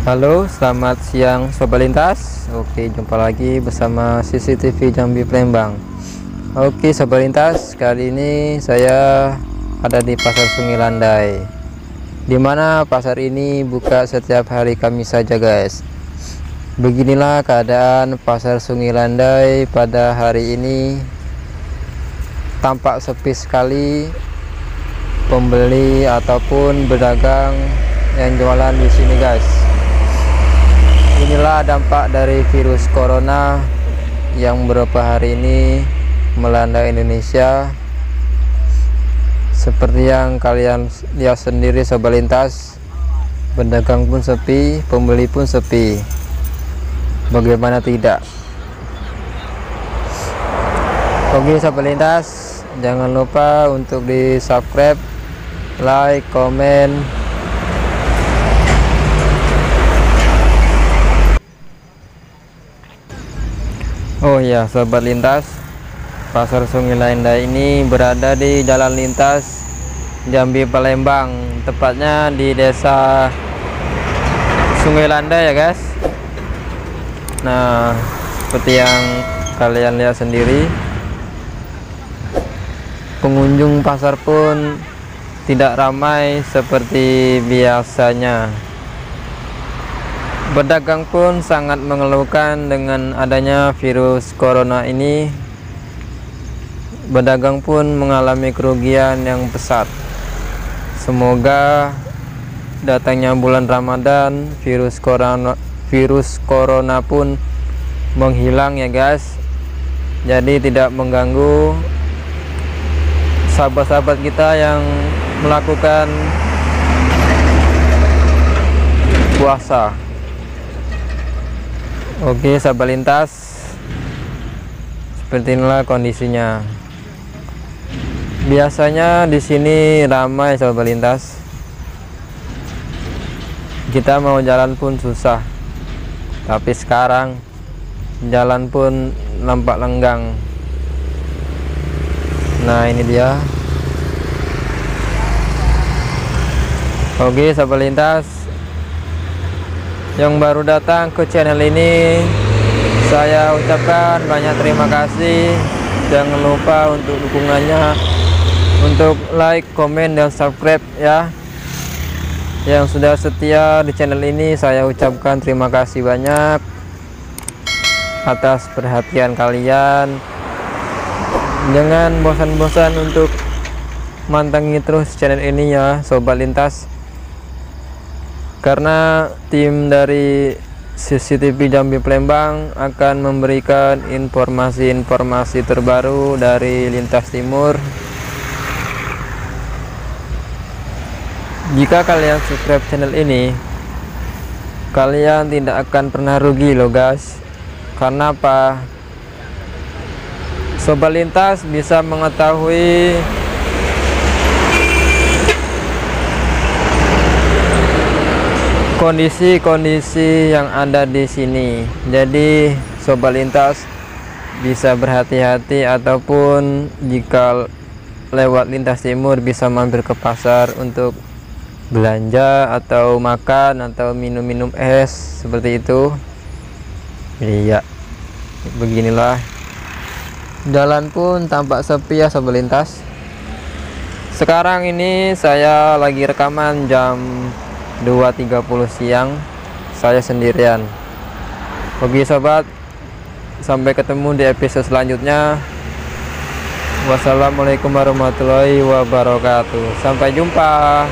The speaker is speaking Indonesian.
Halo, selamat siang Sobat Lintas. Oke, jumpa lagi bersama CCTV Jambi Palembang. Oke Sobat Lintas, kali ini saya ada di Pasar Sungai Landai, dimana pasar ini buka setiap hari Kamis saja guys. Beginilah keadaan Pasar Sungai Landai pada hari ini. Tampak sepi sekali pembeli ataupun pedagang yang jualan di sini guys. Inilah dampak dari virus corona yang beberapa hari ini melanda Indonesia. Seperti yang kalian lihat sendiri Sobat Lintas, pedagang pun sepi, pembeli pun sepi. Bagaimana tidak? Oke Sobat Lintas, jangan lupa untuk di subscribe, like, komen. Oh ya Sobat Lintas, Pasar Sungai Landai ini berada di Jalan Lintas Jambi Palembang, tepatnya di Desa Sungai Landai ya guys. Nah, seperti yang kalian lihat sendiri, pengunjung pasar pun tidak ramai seperti biasanya. Pedagang pun sangat mengeluhkan dengan adanya virus corona ini. Pedagang pun mengalami kerugian yang pesat. Semoga datangnya bulan Ramadan, virus corona pun menghilang ya guys. Jadi tidak mengganggu sahabat-sahabat kita yang melakukan puasa. Oke Sobat Lintas, seperti inilah kondisinya. Biasanya di sini ramai Sobat Lintas. Kita mau jalan pun susah. Tapi sekarang jalan pun nampak lenggang. Nah, ini dia. Oke Sobat Lintas, yang baru datang ke channel ini, saya ucapkan banyak terima kasih. Jangan lupa untuk dukungannya, untuk like, komen, dan subscribe ya. Yang sudah setia di channel ini, saya ucapkan terima kasih banyak atas perhatian kalian. Jangan bosan-bosan untuk mantangi terus channel ini ya Sobat Lintas, karena tim dari CCTV Jambi Palembang akan memberikan informasi-informasi terbaru dari lintas timur. Jika kalian subscribe channel ini, kalian tidak akan pernah rugi loh guys. Karena apa? Sobat Lintas bisa mengetahui kondisi-kondisi yang ada di sini. Jadi Sobat Lintas bisa berhati-hati, ataupun jika lewat lintas timur bisa mampir ke pasar untuk belanja atau makan atau minum-minum es seperti itu. Iya, beginilah. Jalan pun tampak sepi ya Sobat Lintas. Sekarang ini saya lagi rekaman jam 2.30 siang, saya sendirian. Oke sobat, sampai ketemu di episode selanjutnya. Wassalamualaikum warahmatullahi wabarakatuh. Sampai jumpa.